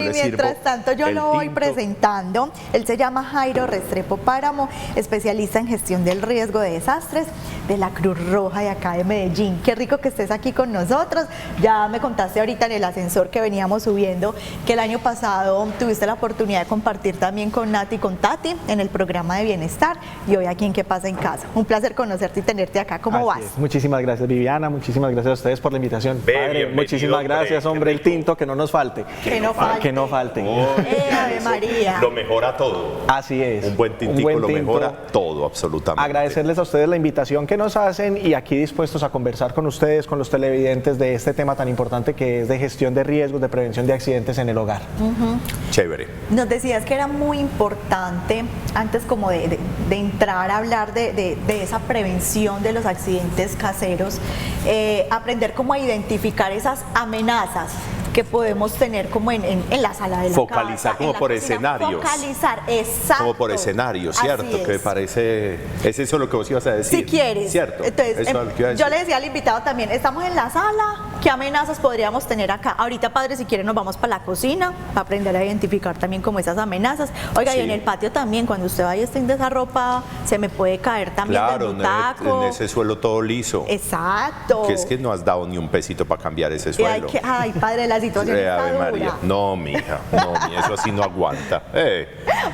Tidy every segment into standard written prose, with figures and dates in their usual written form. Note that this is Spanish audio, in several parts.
le sirvo. Mientras tanto yo el lo voy tinto. presentando. Él se llama Jairo Restrepo Páramo, especialista en gestión del riesgo de desastres de la Cruz Roja de acá de Medellín. Qué rico que estés aquí con nosotros. Ya me contaste ahorita en el ascensor que veníamos subiendo que el año pasado tuviste la oportunidad de compartir también con Nati y con Tati en el programa de bienestar y hoy aquí en ¿Qué pasa en casa? Un placer conocerte y tenerte acá. ¿Cómo vas? Muchísimas gracias, Viviana, muchísimas gracias a ustedes por la invitación. Padre, muchísimas gracias, hombre, el tinto, que no nos falte. Que no falte. Que no falte. Ave María. Lo mejora todo. Así es. Un buen tintico lo mejora todo, absolutamente. Agradecerles a ustedes la invitación que nos hacen y aquí dispuestos a conversar con ustedes, con los televidentes de este tema tan importante que es de gestión de riesgos, de prevención de accidentes en el hogar. Chévere. Nos decías que era muy importante, antes como de entrar a hablar de esa prevención de los accidentes caseros, aprender cómo a identificar esas amenazas que podemos tener como en la sala de la Focalizar casa, como en la por cocina. escenarios. Focalizar, exacto. Como por escenarios, ¿cierto? Así es. Que me parece... ¿Es eso lo que vos ibas a decir? Si quieres. ¿Cierto? Entonces, Eso es lo que iba a decir. yo le decía al invitado también, estamos en la sala, ¿qué amenazas podríamos tener acá? Ahorita, padre, si quieren nos vamos para la cocina, para aprender a identificar también como esas amenazas. Oiga, Sí. y en el patio también, cuando usted vaya y esté en esa ropa, se me puede caer también Claro, del butaco. en ese suelo todo liso. Exacto. Que es que no has dado ni un pesito para cambiar ese suelo. Ay, padre, la situación está Ave dura. María. No, mija, eso así no aguanta.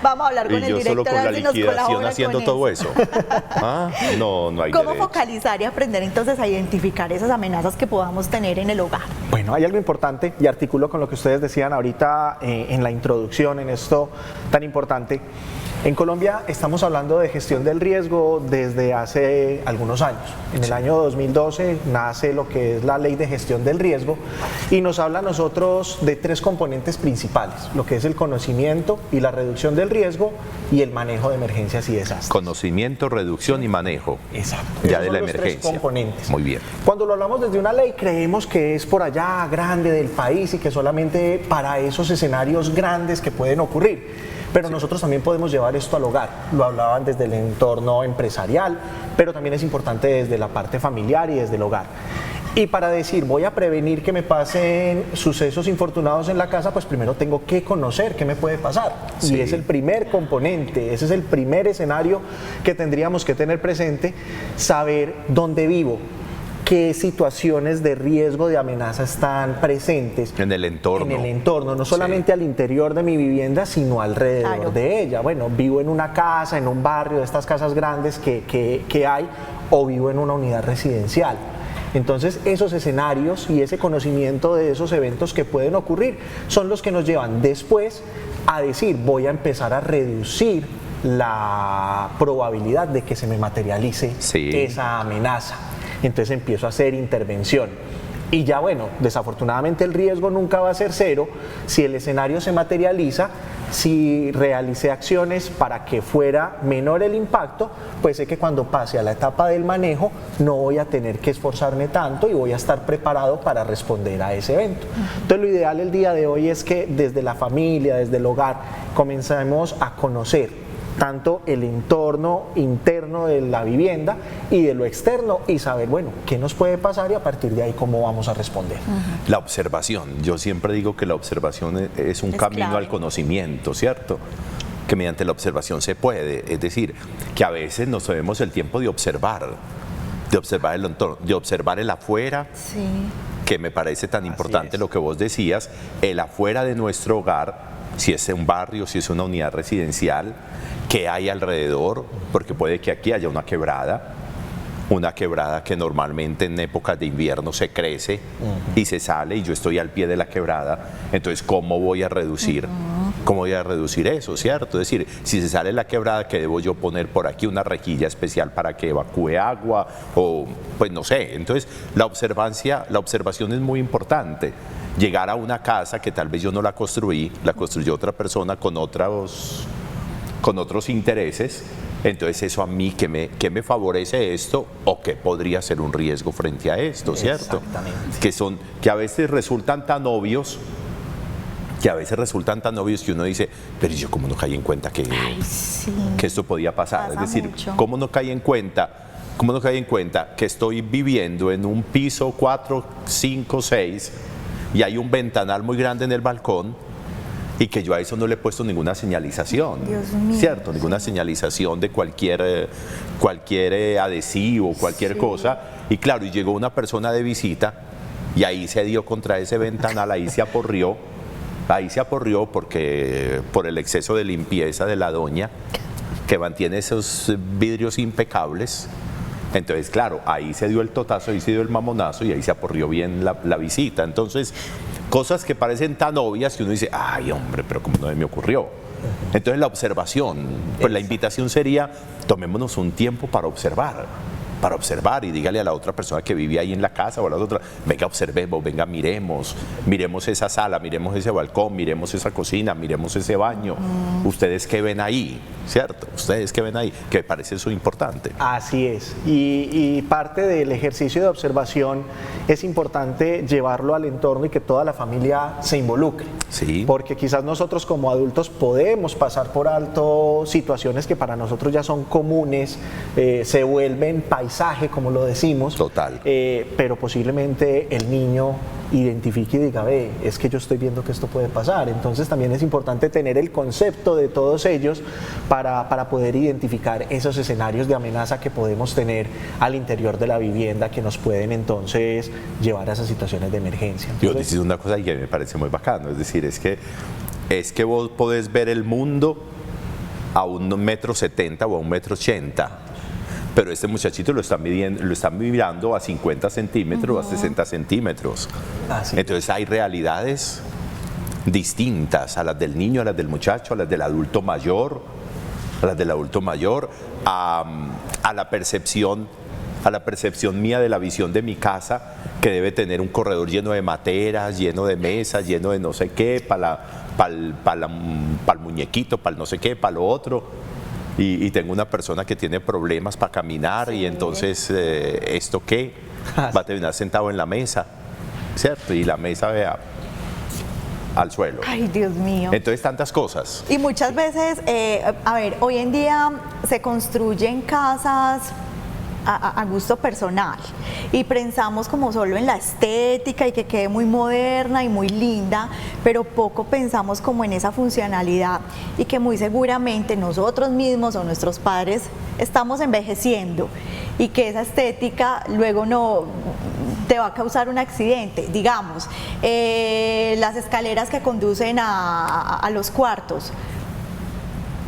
Vamos a hablar con Y el yo director solo con a la ver si nos liquidación colabora haciendo con todo eso. ¿Ah? No hay ¿Cómo derecho. focalizar y aprender entonces a identificar esas amenazas que podamos tener en el hogar? Bueno, hay algo importante y articulo con lo que ustedes decían ahorita en la introducción, en esto tan importante. En Colombia estamos hablando de gestión del riesgo desde hace algunos años. En el año 2012 nace lo que es la Ley de Gestión del Riesgo y nos habla a nosotros de tres componentes principales, lo que es el conocimiento y la reducción del riesgo y el manejo de emergencias y desastres. Conocimiento, reducción y manejo. Exacto. Ya Esos de son la los tres emergencia. componentes. Muy bien. Cuando lo hablamos desde una ley creemos que es por allá grande del país y que solamente para esos escenarios grandes que pueden ocurrir. Pero nosotros también podemos llevar esto al hogar. Lo hablaban desde el entorno empresarial, pero también es importante desde la parte familiar y desde el hogar. Y para decir, voy a prevenir que me pasen sucesos infortunados en la casa, pues primero tengo que conocer qué me puede pasar. Sí. Y es el primer componente, ese es el primer escenario que tendríamos que tener presente, saber dónde vivo, qué situaciones de riesgo, de amenaza están presentes. En el entorno. En el entorno, no solamente al interior de mi vivienda, sino alrededor Claro. de ella. Bueno, vivo en una casa, en un barrio de estas casas grandes que hay, o vivo en una unidad residencial. Entonces, esos escenarios y ese conocimiento de esos eventos que pueden ocurrir son los que nos llevan después a decir, voy a empezar a reducir la probabilidad de que se me materialice esa amenaza. Entonces empiezo a hacer intervención. Y ya bueno, desafortunadamente el riesgo nunca va a ser cero si el escenario se materializa, si realicé acciones para que fuera menor el impacto, pues sé que cuando pase a la etapa del manejo no voy a tener que esforzarme tanto y voy a estar preparado para responder a ese evento. Entonces lo ideal el día de hoy es que desde la familia, desde el hogar, comencemos a conocer tanto el entorno interno de la vivienda y de lo externo y saber, bueno, qué nos puede pasar y a partir de ahí cómo vamos a responder. La observación. Yo siempre digo que la observación es un camino clave al conocimiento, ¿cierto? Que mediante la observación se puede. Es decir, que a veces nos tomemos el tiempo de observar el entorno, de observar el afuera. Sí. Que me parece tan importante lo que vos decías, el afuera de nuestro hogar, si es un barrio, si es una unidad residencial, qué hay alrededor, porque puede que aquí haya una quebrada que normalmente en épocas de invierno se crece y se sale y yo estoy al pie de la quebrada, entonces ¿cómo voy a reducir? ¿Cómo voy a reducir eso, cierto? Es decir, si se sale la quebrada, ¿qué debo yo poner por aquí? Una rejilla especial para que evacúe agua o pues no sé. Entonces la observación es muy importante. Llegar a una casa que tal vez yo no la construí, la construyó otra persona con otros intereses, entonces eso a mí, ¿qué me favorece esto o qué podría ser un riesgo frente a esto, cierto? Exactamente. Que a veces resultan tan obvios, que uno dice, pero yo cómo no caí en cuenta que esto podía pasar. Pasa es decir, mucho. ¿cómo no caí en cuenta que estoy viviendo en un piso 4, 5, 6 y hay un ventanal muy grande en el balcón Y que yo a eso no le he puesto ninguna señalización, Dios mío, ¿cierto? Ninguna señalización de cualquier adhesivo, cualquier cosa. Y claro, y llegó una persona de visita y ahí se dio contra ese ventanal, ahí se aporrió porque por el exceso de limpieza de la doña, que mantiene esos vidrios impecables. Entonces, claro, ahí se dio el totazo, ahí se dio el mamonazo y ahí se aporrió bien la visita. Entonces, cosas que parecen tan obvias que uno dice, ay hombre, pero ¿cómo no me ocurrió? Entonces la observación, pues la invitación sería, tomémonos un tiempo para observar y dígale a la otra persona que vive ahí en la casa o a la otra, venga, observemos, venga, miremos esa sala, miremos ese balcón, miremos esa cocina, miremos ese baño. ¿Ustedes qué ven ahí? ¿Cierto? ¿Ustedes qué ven ahí? Que me parece eso importante. Así es. Y parte del ejercicio de observación es importante llevarlo al entorno y que toda la familia se involucre. Sí. Porque quizás nosotros como adultos podemos pasar por alto situaciones que para nosotros ya son comunes, se vuelven paisaje, como lo decimos. Total. Pero posiblemente el niño identifique y diga, ve, es que yo estoy viendo que esto puede pasar. Entonces también es importante tener el concepto de todos ellos para poder identificar esos escenarios de amenaza que podemos tener al interior de la vivienda que nos pueden entonces llevar a esas situaciones de emergencia. Yo decís una cosa que me parece muy bacano, es decir, es que vos podés ver el mundo a 1,70 m o a 1,80 m. Pero este muchachito lo están mirando a 50 centímetros o a 60 centímetros. Entonces hay realidades distintas a las del niño, a las del muchacho, a las del adulto mayor, a la percepción mía de la visión de mi casa, que debe tener un corredor lleno de materas, lleno de mesas, lleno de no sé qué, para el muñequito, para el no sé qué, para lo otro. Y tengo una persona que tiene problemas para caminar y entonces, ¿esto qué? Va a terminar sentado en la mesa, ¿cierto? Y la mesa, vea, al suelo. Ay, Dios mío. Entonces, tantas cosas. Y muchas veces, hoy en día se construyen casas a gusto personal y pensamos como solo en la estética y que quede muy moderna y muy linda, pero poco pensamos como en esa funcionalidad y que muy seguramente nosotros mismos o nuestros padres estamos envejeciendo y que esa estética luego no te va a causar un accidente. Digamos, las escaleras que conducen a los cuartos.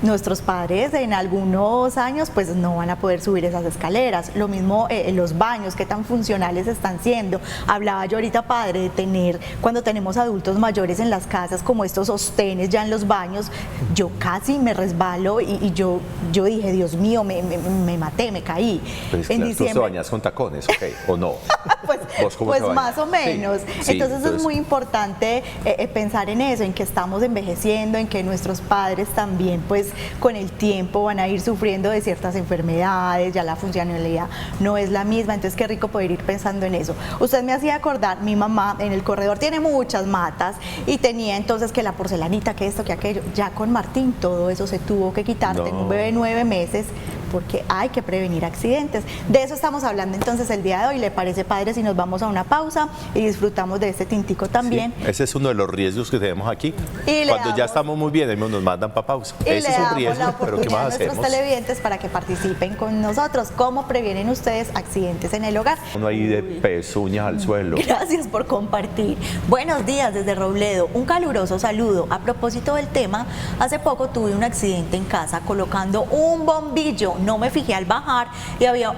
Nuestros padres en algunos años pues no van a poder subir esas escaleras. Lo mismo los baños, qué tan funcionales están siendo. Hablaba yo ahorita, padre, de tener, cuando tenemos adultos mayores en las casas, como estos sostenes ya en los baños. Yo casi me resbalo y yo dije, Dios mío, me maté, me caí. Pues, en claro, diciembre. ¿tú te bañas con tacones, o no? Pues más o menos. Sí, entonces es muy importante pensar en eso, en que estamos envejeciendo, en que nuestros padres también pues con el tiempo van a ir sufriendo de ciertas enfermedades, ya la funcionalidad no es la misma, entonces qué rico poder ir pensando en eso. Usted me hacía acordar, mi mamá en el corredor tiene muchas matas y tenía entonces que la porcelanita, que esto, que aquello. Ya con Martín todo eso se tuvo que quitar. Tengo un bebé de 9 meses porque hay que prevenir accidentes. De eso estamos hablando entonces el día de hoy. ¿Le parece, padre, si nos vamos a una pausa y disfrutamos de este tintico también? Sí, ese es uno de los riesgos que tenemos aquí. Y cuando ya estamos muy bien, nos mandan para pausa. Ese es un riesgo, pero ¿qué más hacemos? Nuestros televidentes para que participen con nosotros. ¿Cómo previenen ustedes accidentes en el hogar? Uno ahí de pezuñas al suelo. Gracias por compartir. Buenos días desde Robledo. Un caluroso saludo. A propósito del tema, hace poco tuve un accidente en casa colocando un bombillo. No me fijé al bajar y había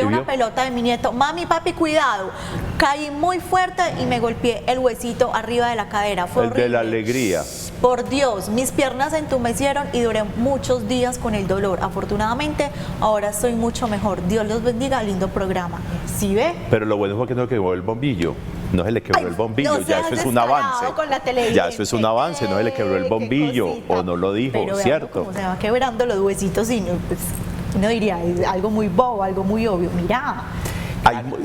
una pelota de mi nieto. Mami, papi, cuidado. Caí muy fuerte y me golpeé el huesito arriba de la cadera. Fue horrible. De la alegría. Por Dios, mis piernas se entumecieron y duré muchos días con el dolor. Afortunadamente, ahora estoy mucho mejor. Dios los bendiga, lindo programa. ¿Sí ve? Pero lo bueno fue que no quebró el bombillo. No se le quebró el bombillo, no ya eso es un avance. Ya eso es un avance, no se le quebró el bombillo o no lo dijo, pero ¿cierto? Como se va quebrando los huesitos y no, pues, uno diría, es algo muy bobo, algo muy obvio. Mira.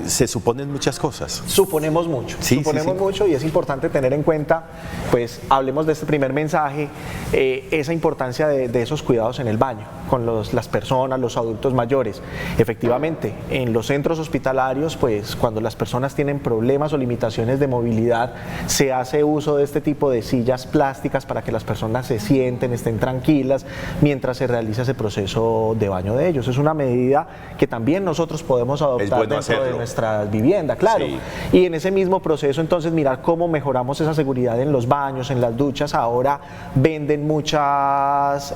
Se suponen muchas cosas. Suponemos mucho, Sí, suponemos sí, sí. mucho y es importante tener en cuenta, pues hablemos de este primer mensaje, esa importancia de esos cuidados en el baño, con las personas, los adultos mayores. Efectivamente, en los centros hospitalarios, pues cuando las personas tienen problemas o limitaciones de movilidad, se hace uso de este tipo de sillas plásticas para que las personas se sienten, estén tranquilas, mientras se realiza ese proceso de baño de ellos. Es una medida que también nosotros podemos adoptar bueno dentro de hacerlo. nuestra vivienda, claro. Sí. Y en ese mismo proceso, entonces, mirar cómo mejoramos esa seguridad en los baños, en las duchas. Ahora venden muchas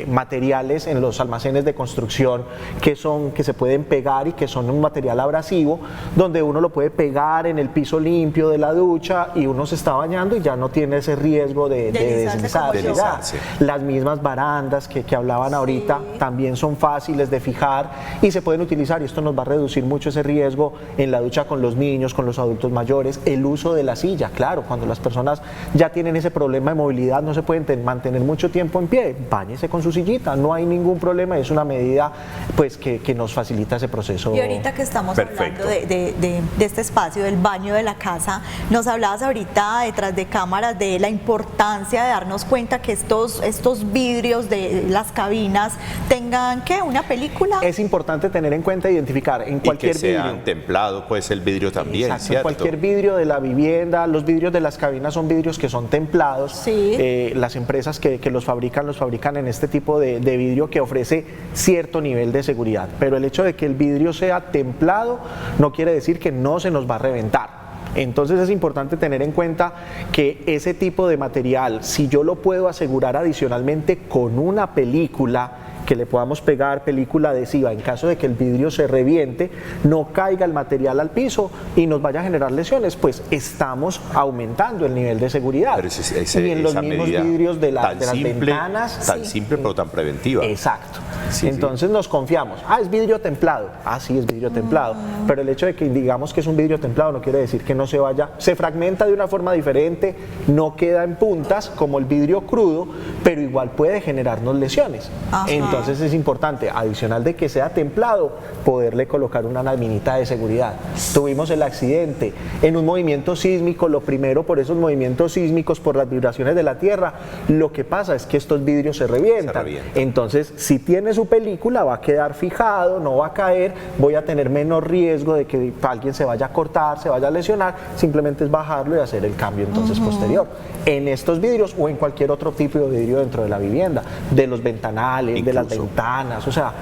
materiales en los almacenes de construcción que se pueden pegar y que son un material abrasivo, donde uno lo puede pegar en el piso limpio de la ducha y uno se está bañando y ya no tiene ese riesgo de Deslizarse. Las mismas barandas que hablaban ahorita también son fáciles de fijar y se pueden utilizar, y esto nos va a reducir mucho ese riesgo en la ducha con los niños, con los adultos mayores. El uso de la silla, claro, cuando las personas ya tienen ese problema de movilidad, no se pueden mantener mucho tiempo en pie, báñese con su sillita, no hay ningún problema, es una medida pues que nos facilita ese proceso. Y ahorita que estamos Perfecto. hablando de este espacio, del baño de la casa, nos hablabas ahorita detrás de cámaras de la importancia de darnos cuenta que estos vidrios de las cabinas tengan, ¿qué? ¿Una película? Es importante tener en cuenta, identificar en cualquier y que vidrio. sean templado, pues el vidrio también, Exacto, ¿cierto? cualquier vidrio de la vivienda, los vidrios de las cabinas son vidrios que son templados. Sí. Las empresas que los fabrican en este tipo de vidrio que ofrece cierto nivel de seguridad. Pero el hecho de que el vidrio sea templado no quiere decir que no se nos va a reventar. Entonces es importante tener en cuenta que ese tipo de material, si yo lo puedo asegurar adicionalmente con una película, que le podamos pegar película adhesiva en caso de que el vidrio se reviente, no caiga el material al piso y nos vaya a generar lesiones, pues estamos aumentando el nivel de seguridad. Pero y en los esa mismos medida vidrios de las simple, ventanas. tan simple pero tan preventiva. Exacto. Sí, Entonces nos confiamos. Es vidrio templado. Sí, es vidrio templado. Pero el hecho de que digamos que es un vidrio templado no quiere decir que no se vaya. Se fragmenta de una forma diferente, no queda en puntas como el vidrio crudo, pero igual puede generarnos lesiones. Ajá. Entonces es importante, adicional de que sea templado, poderle colocar una laminita de seguridad. Tuvimos el accidente en un movimiento sísmico. Lo primero, por esos movimientos sísmicos, por las vibraciones de la tierra, lo que pasa es que estos vidrios se revientan. Entonces, si tiene su película, va a quedar fijado, no va a caer, voy a tener menos riesgo de que alguien se vaya a cortar, se vaya a lesionar. Simplemente es bajarlo y hacer el cambio entonces posterior. En estos vidrios o en cualquier otro tipo de vidrio dentro de la vivienda, de los ventanales, de las ventanas, o sea,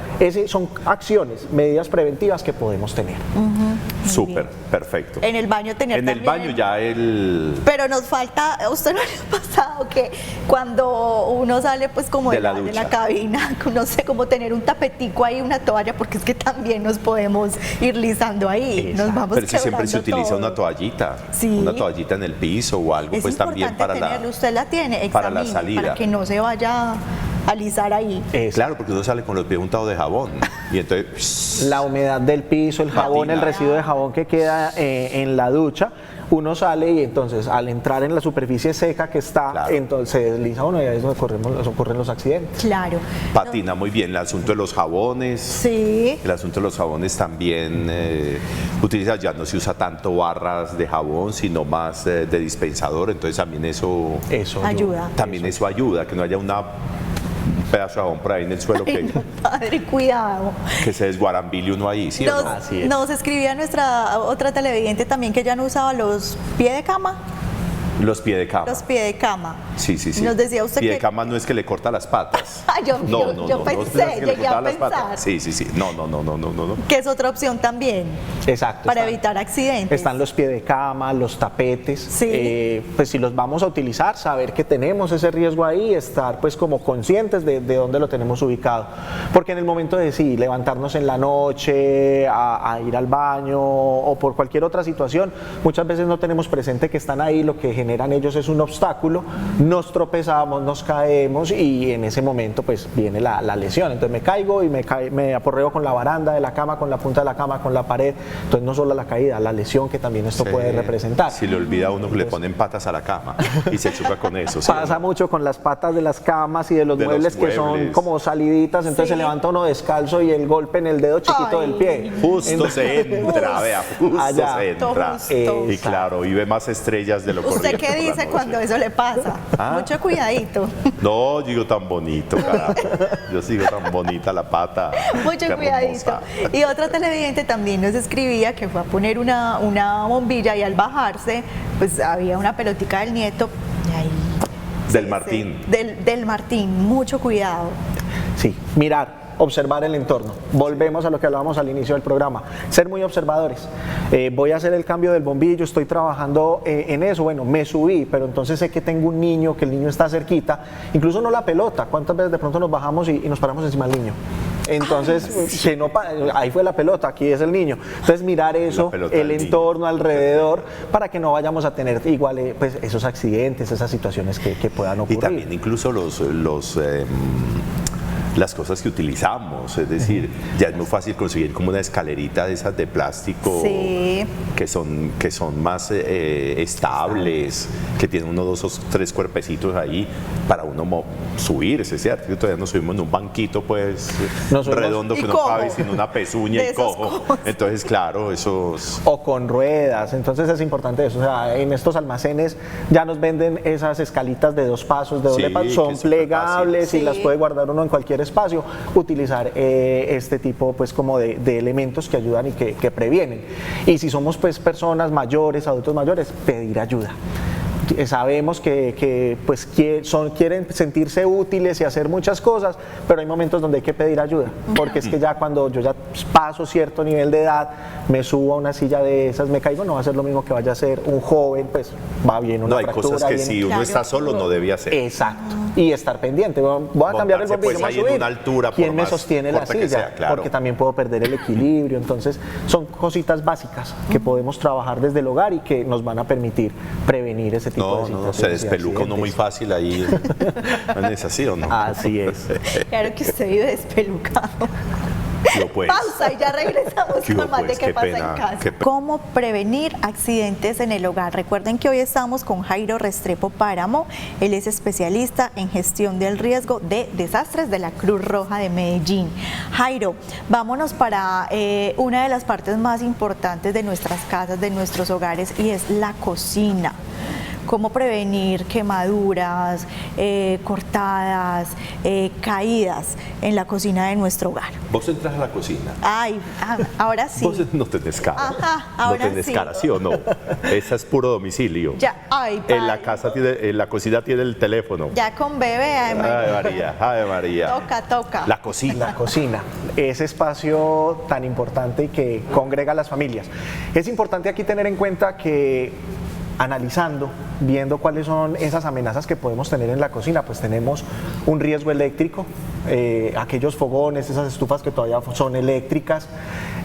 son acciones, medidas preventivas que podemos tener. Súper, perfecto. En el baño tener En el también. baño ya Pero nos falta, ¿a usted no le ha pasado que cuando uno sale pues como de la ducha, cabina, no sé, como tener un tapetico ahí, una toalla, porque es que también nos podemos ir lisando ahí, Exacto. nos vamos Pero si siempre se quebrando utiliza todo. una toallita, Sí. una toallita en el piso o algo, Es pues también para tenerlo, usted la tiene, para la examine, salida. para que no se vaya a alisar ahí. Claro, porque uno sale con los pies untados de jabón y entonces La humedad del piso, el jabón, el residuo de jabón que queda en la ducha, uno sale y entonces al entrar en la superficie seca que está, Claro. entonces se desliza uno y ahí es donde ocurren los accidentes. Claro. patina muy bien. El asunto de los jabones. Sí. El asunto de los jabones también utiliza, ya no se usa tanto barras de jabón, sino más de dispensador, entonces también eso Ayuda. También eso ayuda, que no haya un pedazo de jabón por ahí en el suelo Ay, no, padre, cuidado. que se desguarambile uno ahí, ¿sí o no? Así es. Nos escribía nuestra otra televidente también que ya no usaba los pie de cama. Los pies de cama. Los pie de cama. Sí, sí, sí. Nos decía usted pie que... de cama no es que le corta las patas. Yo no pensé, es que le llegué a cortaba las patas. pensar. Sí, sí, sí. No. Que es otra opción también. Exacto. Para evitar accidentes. Están los pies de cama, los tapetes. Sí. Pues si los vamos a utilizar, saber que tenemos ese riesgo ahí, estar pues como conscientes de dónde lo tenemos ubicado. Porque en el momento de levantarnos en la noche, a ir al baño o por cualquier otra situación, muchas veces no tenemos presente que están ahí, lo que genera generan ellos es un obstáculo, nos tropezamos, nos caemos y en ese momento pues viene la lesión. Entonces me caigo y me aporreo con la baranda de la cama, con la punta de la cama, con la pared. Entonces no solo la caída, la lesión que también esto puede representar. Si le olvida a uno que le ponen patas a la cama y se choca con eso. ¿sí? Pasa mucho con las patas de las camas y de los muebles que son como saliditas, entonces se levanta uno descalzo y el golpe en el dedo chiquito del pie. Justo se entra, vea, justo allá. se entra. Justo. Y claro, y ve más estrellas de lo ¿Usted corriente qué por la dice noche. cuando eso le pasa? Mucho cuidadito. No, digo tan bonito, carajo. Yo sigo tan bonita la pata. Mucho qué cuidadito. hermosa. Y otro televidente también nos escribía que fue a poner una bombilla y al bajarse, pues había una pelotica del nieto. Y ahí, Del Martín. Del Martín, mucho cuidado. Sí, mirar, observar el entorno. Volvemos a lo que hablábamos al inicio del programa. Ser muy observadores. Voy a hacer el cambio del bombillo, estoy trabajando en eso. Bueno, me subí, pero entonces sé que tengo un niño, que el niño está cerquita. Incluso no la pelota. ¿Cuántas veces de pronto nos bajamos y nos paramos encima del niño? Entonces, que no, ahí fue la pelota, aquí es el niño. Entonces, mirar eso, el entorno alrededor, para que no vayamos a tener igual pues, esos accidentes, esas situaciones que puedan ocurrir. Y también incluso las cosas que utilizamos, es decir, ya es muy fácil conseguir como una escalerita de esas de plástico Sí. que son más estables, que tienen 1, 2 o 3 cuerpecitos ahí para uno subirse, ¿cierto? Que todavía nos subimos en un banquito pues redondo que no cabe sin una pezuña y cojo. Entonces, claro, esos... O con ruedas, entonces es importante eso. O sea, en estos almacenes ya nos venden esas escalitas de 2 pasos, de doble paso, son plegables y las puede guardar uno en cualquier espacio, utilizar este tipo pues como de elementos que ayudan y que previenen. Y si somos pues personas mayores, adultos mayores, pedir ayuda. Sabemos que pues quieren sentirse útiles y hacer muchas cosas, pero hay momentos donde hay que pedir ayuda, porque es que ya cuando yo ya paso cierto nivel de edad, me subo a una silla de esas, me caigo, no va a ser lo mismo que vaya a ser un joven, pues va bien una fractura. No, hay cosas que viene, si uno está solo no debía hacer. Exacto, y estar pendiente, voy a cambiar el bombillo, pues, voy a subir, en una altura, ¿quién me sostiene la silla? Sea, claro. Porque también puedo perder el equilibrio, entonces son cositas básicas que podemos trabajar desde el hogar y que nos van a permitir prevenir ese tipo de situaciones. No, se despeluca uno muy fácil ahí. ¿No es así o no? Así es. Claro que usted vive despelucado. Pues. Pausa y ya regresamos con más de qué pasa pena, en casa. ¿Cómo prevenir accidentes en el hogar? Recuerden que hoy estamos con Jairo Restrepo Páramo. Él es especialista en gestión del riesgo de desastres de la Cruz Roja de Medellín. Jairo, vámonos para una de las partes más importantes de nuestras casas, de nuestros hogares, y es la cocina. ¿Cómo prevenir quemaduras, cortadas, caídas en la cocina de nuestro hogar? Vos entras a la cocina. Ay, ahora sí. Vos no tenés cara. Ajá, ahora no tenés sí. cara, ¿sí o no? Esa es puro domicilio. Ya, ay, En la casa en la cocina tiene el teléfono. ya con bebé, ay, Ave María, Ave María. toca. La cocina. La cocina, ese espacio tan importante y que congrega a las familias. Es importante aquí tener en cuenta que analizando, viendo cuáles son esas amenazas que podemos tener en la cocina, pues tenemos un riesgo eléctrico, aquellos fogones, esas estufas que todavía son eléctricas,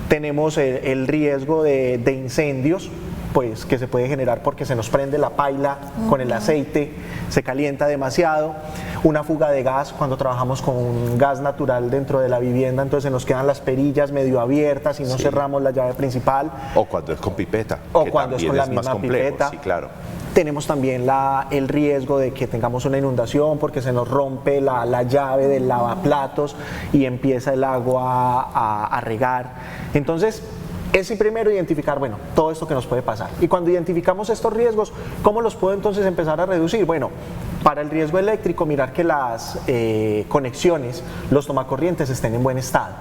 tenemos el riesgo de incendios, pues que se puede generar porque se nos prende la paila con el aceite, se calienta demasiado, una fuga de gas cuando trabajamos con gas natural dentro de la vivienda, entonces se nos quedan las perillas medio abiertas y no cerramos la llave principal. O cuando es con pipeta. O que cuando es con la más misma complejo. pipeta. Sí, claro. Tenemos también el riesgo de que tengamos una inundación porque se nos rompe la llave del lavaplatos y empieza el agua a regar. Entonces, es primero identificar, bueno, todo esto que nos puede pasar. Y cuando identificamos estos riesgos, ¿cómo los puedo entonces empezar a reducir? Bueno, para el riesgo eléctrico, mirar que las conexiones, los tomacorrientes estén en buen estado.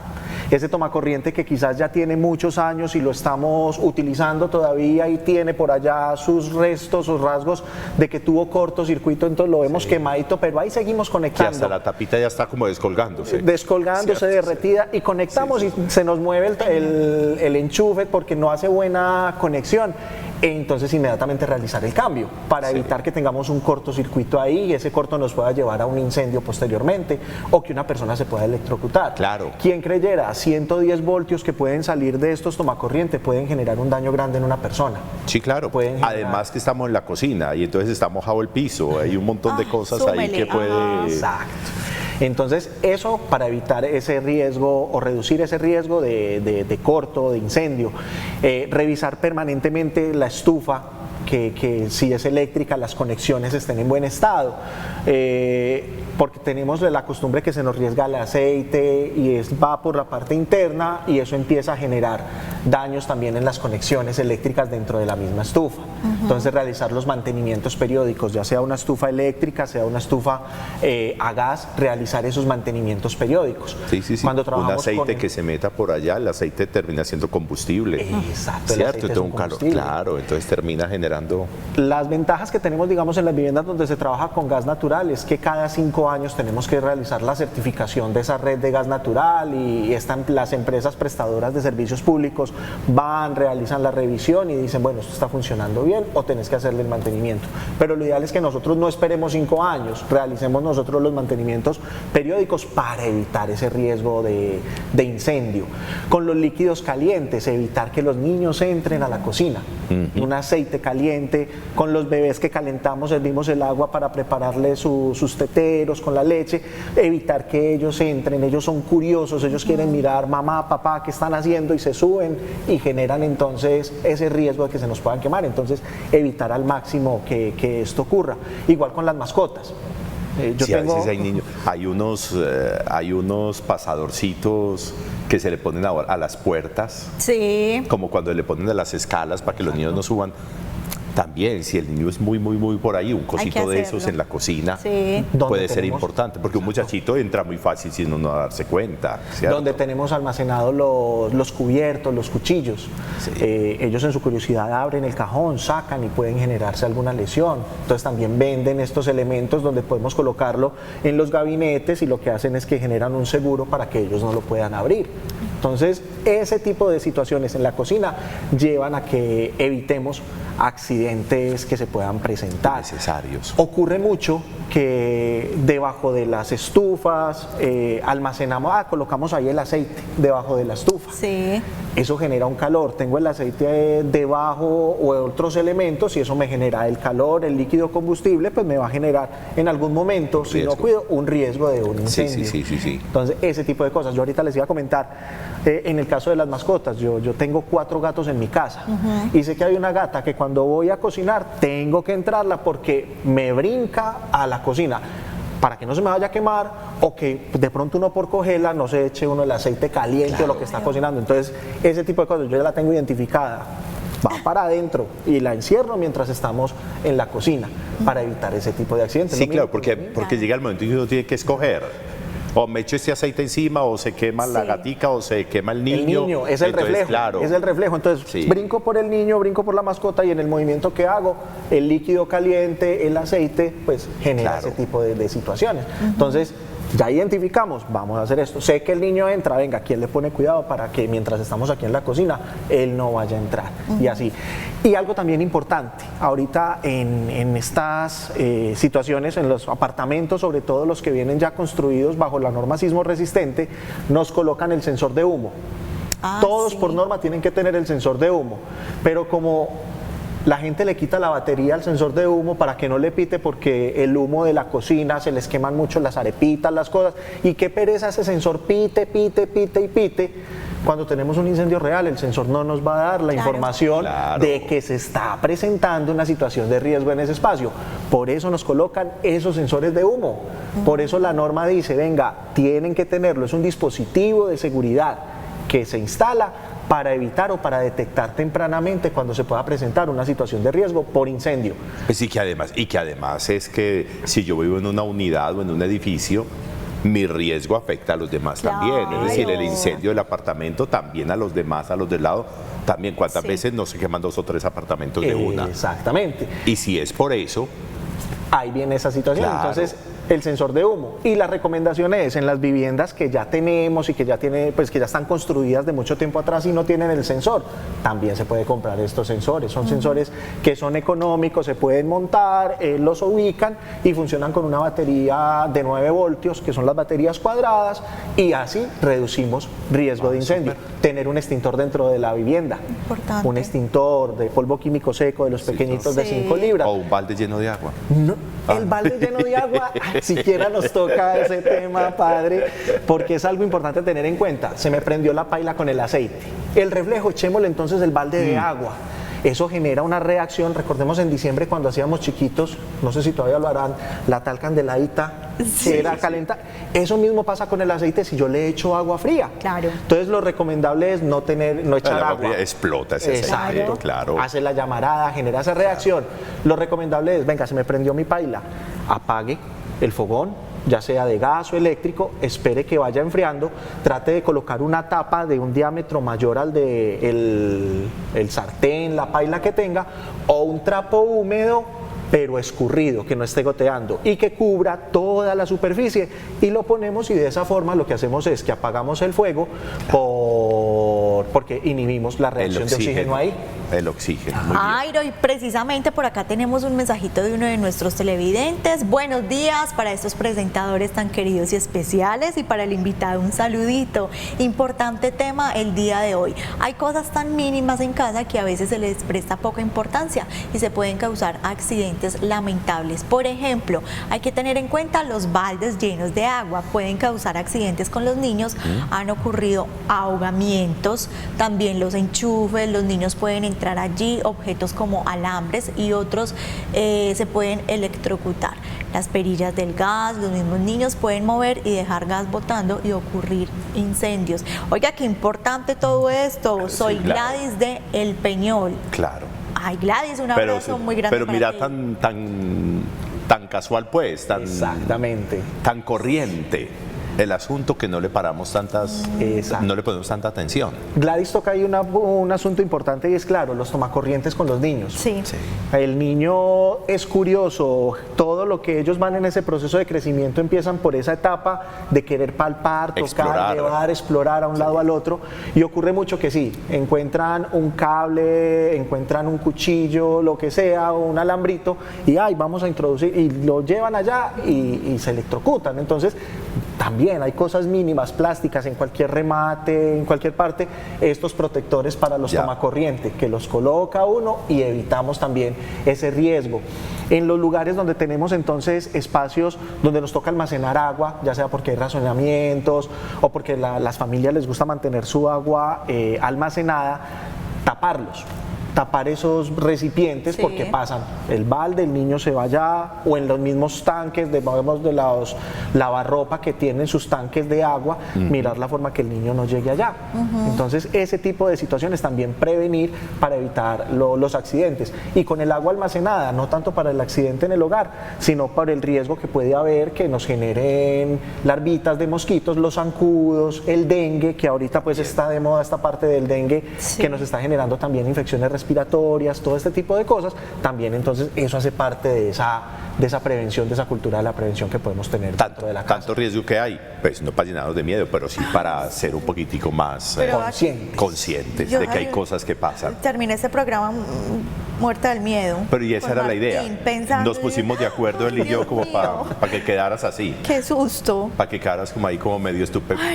Ese tomacorriente que quizás ya tiene muchos años y lo estamos utilizando todavía y tiene por allá sus restos, sus rasgos de que tuvo cortocircuito, entonces lo vemos quemadito, pero ahí seguimos conectando. Que hasta la tapita ya está como descolgándose. Descolgándose, derretida, y conectamos y se nos mueve el enchufe porque no hace buena conexión. entonces inmediatamente realizar el cambio para evitar que tengamos un cortocircuito ahí y ese corto nos pueda llevar a un incendio posteriormente o que una persona se pueda electrocutar. Claro. ¿Quién creyera? 110 voltios que pueden salir de estos tomacorriente pueden generar un daño grande en una persona. Sí, claro. Pueden generar- Además que estamos en la cocina y entonces está mojado el piso, hay un montón de cosas ahí súmele. que puede... Exacto. Entonces, eso para evitar ese riesgo o reducir ese riesgo de corto, de incendio. Revisar permanentemente la estufa, que si es eléctrica, las conexiones estén en buen estado. Porque tenemos la costumbre que se nos riesga el aceite y va por la parte interna y eso empieza a generar daños también en las conexiones eléctricas dentro de la misma estufa. Entonces realizar los mantenimientos periódicos, ya sea una estufa eléctrica, sea una estufa a gas, realizar esos mantenimientos periódicos. Sí, sí, sí. Cuando Un trabajamos aceite con- que se meta por allá, el aceite termina siendo combustible. Exacto, el ¿Cierto? aceite es Entonces un un calor, combustible. claro, entonces termina generando... Las ventajas que tenemos, digamos, en las viviendas donde se trabaja con gas natural es que cada 5 años tenemos que realizar la certificación de esa red de gas natural y las empresas prestadoras de servicios públicos van, realizan la revisión y dicen, bueno, esto está funcionando bien o tenés que hacerle el mantenimiento. Pero lo ideal es que nosotros no esperemos 5 años, realicemos nosotros los mantenimientos periódicos para evitar ese riesgo de incendio. Con los líquidos calientes, evitar que los niños entren a la cocina. Un aceite caliente, con los bebés que calentamos, servimos el agua para prepararles sus teteros con la leche, evitar que ellos entren, ellos son curiosos, ellos quieren mirar mamá, papá, qué están haciendo y se suben y generan entonces ese riesgo de que se nos puedan quemar, entonces evitar al máximo que esto ocurra. Igual con las mascotas. Sí, a veces hay niños, hay unos pasadorcitos que se le ponen a las puertas, Sí. como cuando le ponen a las escalas para que los niños no suban. También, si el niño es muy por ahí, un cosito de esos hacerlo. en la cocina Sí. puede ser tenemos- importante, porque un muchachito entra muy fácil sin uno darse cuenta, ¿cierto? Donde tenemos almacenados los cubiertos, los cuchillos. Sí. Ellos en su curiosidad abren el cajón, sacan y pueden generarse alguna lesión. Entonces también venden estos elementos donde podemos colocarlo en los gabinetes y lo que hacen es que generan un seguro para que ellos no lo puedan abrir. Entonces, ese tipo de situaciones en la cocina llevan a que evitemos accidentes que se puedan presentar. Necesarios. Ocurre mucho que debajo de las estufas almacenamos, colocamos ahí el aceite debajo de la estufa. Sí. Eso genera un calor. Tengo el aceite debajo o otros elementos y eso me genera el calor, el líquido combustible, pues me va a generar en algún momento, si no Riesgo. cuido, un riesgo de un Sí, incendio. sí. Entonces, ese tipo de cosas. Yo ahorita les iba a comentar, en el caso de las mascotas, yo tengo 4 gatos en mi casa y sé que hay una gata que cuando voy a cocinar tengo que entrarla porque me brinca a la cocina para que no se me vaya a quemar o que de pronto uno por cogerla no se eche uno el aceite caliente o lo que está cocinando. Entonces, ese tipo de cosas yo ya la tengo identificada. Va para adentro y la encierro mientras estamos en la cocina para evitar ese tipo de accidentes. Sí, Lo claro, mismo- porque llega el momento en que uno tiene que escoger. O me echo este aceite encima, o se quema la Sí. gatica, o se quema el niño. El niño es el Entonces, reflejo, claro. es el reflejo. Entonces Sí. brinco por el niño, brinco por la mascota y en el movimiento que hago, el líquido caliente, el aceite, pues genera Claro. ese tipo de situaciones. Entonces ya identificamos, vamos a hacer esto. Sé que el niño entra, venga, ¿quién le pone cuidado para que mientras estamos aquí en la cocina, él no vaya a entrar? Y así. Y algo también importante, ahorita en estas situaciones, en los apartamentos, sobre todo los que vienen ya construidos bajo la norma sismo resistente, nos colocan el sensor de humo. Ah, Todos sí. por norma tienen que tener el sensor de humo, pero como la gente le quita la batería al sensor de humo para que no le pite porque el humo de la cocina se les queman mucho las arepitas, las cosas, y qué pereza ese sensor pite, cuando tenemos un incendio real, el sensor no nos va a dar la Claro. información Claro. de que se está presentando una situación de riesgo en ese espacio. Por eso nos colocan esos sensores de humo. Por eso la norma dice, venga, tienen que tenerlo, es un dispositivo de seguridad que se instala para evitar o para detectar tempranamente cuando se pueda presentar una situación de riesgo por incendio. Pues y que además es que si yo vivo en una unidad o en un edificio, mi riesgo afecta a los demás también. Es decir, el Claro. incendio del apartamento también a los demás, a los del lado, también. ¿Cuántas Sí. veces no se queman 2 o 3 apartamentos de una? Exactamente. Y si es por eso, Ahí viene esa situación. Claro. Entonces, el sensor de humo. Y la recomendación es en las viviendas que ya tenemos y que ya están construidas de mucho tiempo atrás y no tienen el sensor, también se puede comprar estos sensores. Son sensores que son económicos, se pueden montar, los ubican y funcionan con una batería de 9 voltios, que son las baterías cuadradas, y así reducimos riesgo de incendio. Tener un extintor dentro de la vivienda. Importante. Un extintor de polvo químico seco de los pequeñitos de 5 libras. O un balde lleno de agua. No, el balde lleno de agua, siquiera nos toca ese tema, padre, porque es algo importante tener en cuenta. Se me prendió la paila con el aceite. El reflejo, echémosle entonces el balde de agua. Eso genera una reacción. Recordemos en diciembre cuando hacíamos chiquitos, no sé si todavía lo harán, la tal candeladita que era calenta. Eso mismo pasa con el aceite si yo le echo agua fría. Claro. Entonces lo recomendable es no echar agua. Explota ese aceite, claro. Hace la llamarada, genera esa reacción. Lo recomendable es, venga, se me prendió mi paila, apague el fogón, ya sea de gas o eléctrico, espere que vaya enfriando, trate de colocar una tapa de un diámetro mayor al de el sartén, la paila que tenga, o un trapo húmedo pero escurrido, que no esté goteando y que cubra toda la superficie, y lo ponemos, y de esa forma lo que hacemos es que apagamos el fuego porque inhibimos la reacción de oxígeno ahí. El oxígeno. Jairo, y precisamente por acá tenemos un mensajito de uno de nuestros televidentes. Buenos días para estos presentadores tan queridos y especiales, y para el invitado un saludito. Importante tema el día de hoy. Hay cosas tan mínimas en casa que a veces se les presta poca importancia y se pueden causar accidentes lamentables. Por ejemplo, hay que tener en cuenta los baldes llenos de agua. Pueden causar accidentes con los niños. Han ocurrido ahogamientos, también los enchufes, los niños pueden entrar allí, objetos como alambres y otros se pueden electrocutar. Las perillas del gas, los mismos niños pueden mover y dejar gas botando y ocurrir incendios. Oiga, qué importante todo esto. Claro, soy sí, claro. Gladys de El Peñol. Claro. Ay, Gladys, un abrazo muy grande. Pero mira, tan casual, pues, Exactamente. Tan corriente el asunto, que no le paramos no le ponemos tanta atención. Gladys toca ahí un asunto importante, y es claro, los tomacorrientes con los niños. Sí. El niño es curioso, todo lo que ellos van en ese proceso de crecimiento empiezan por esa etapa de querer palpar, tocar, llevar, explorar a un lado al otro, y ocurre mucho que sí, encuentran un cable, encuentran un cuchillo, lo que sea, o un alambrito, y vamos a introducir, y lo llevan allá y se electrocutan. Entonces, también hay cosas mínimas, plásticas, en cualquier remate, en cualquier parte, estos protectores para los tomacorriente, que los coloca uno y evitamos también ese riesgo. En los lugares donde tenemos entonces espacios donde nos toca almacenar agua, ya sea porque hay razonamientos o porque las familias les gusta mantener su agua almacenada, tapar esos recipientes, porque pasan el balde, el niño se va allá, o en los mismos tanques de los lavarropa que tienen sus tanques de agua, mirar la forma que el niño no llegue allá. Entonces, ese tipo de situaciones también prevenir para evitar los accidentes. Y con el agua almacenada, no tanto para el accidente en el hogar, sino para el riesgo que puede haber que nos generen larvitas de mosquitos, los zancudos, el dengue, que ahorita pues está de moda esta parte del dengue, que nos está generando también infecciones respiratorias, todo este tipo de cosas. También entonces eso hace parte de esa prevención, de esa cultura de la prevención que podemos tener dentro de la casa. Tanto riesgo que hay, pues no para llenarnos de miedo, pero sí para ser un poquitico más conscientes de que hay cosas que pasan. Terminé este programa muerta del miedo. Pero y esa era la idea. Nos pusimos de acuerdo él y yo como para que quedaras así. Qué susto. Para que quedaras como ahí como medio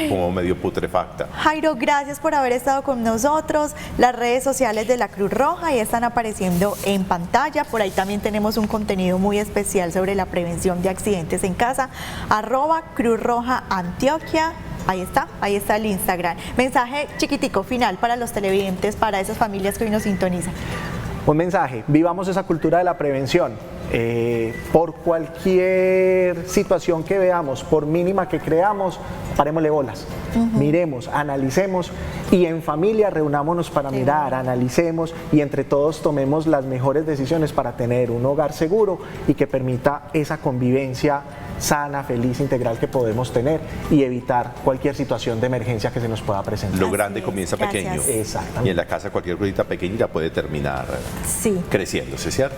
como medio putrefacta. Jairo, gracias por haber estado con nosotros. Las redes sociales de la Cruz Roja ya están apareciendo en pantalla. Por ahí también tenemos un contenido muy especial sobre la prevención de accidentes en casa. @Cruz Roja Antioquia. Ahí está el Instagram. Mensaje chiquitico final para los televidentes, para esas familias que hoy nos sintonizan. Un mensaje: vivamos esa cultura de la prevención. Por cualquier situación que veamos, por mínima que creamos, parémosle bolas. Miremos, analicemos, y en familia reunámonos para mirar, analicemos, y entre todos tomemos las mejores decisiones para tener un hogar seguro y que permita esa convivencia sana, feliz, integral que podemos tener, y evitar cualquier situación de emergencia que se nos pueda presentar. Lo grande comienza pequeño. Exactamente. Y en la casa cualquier cosita pequeñita puede terminar creciéndose, ¿cierto?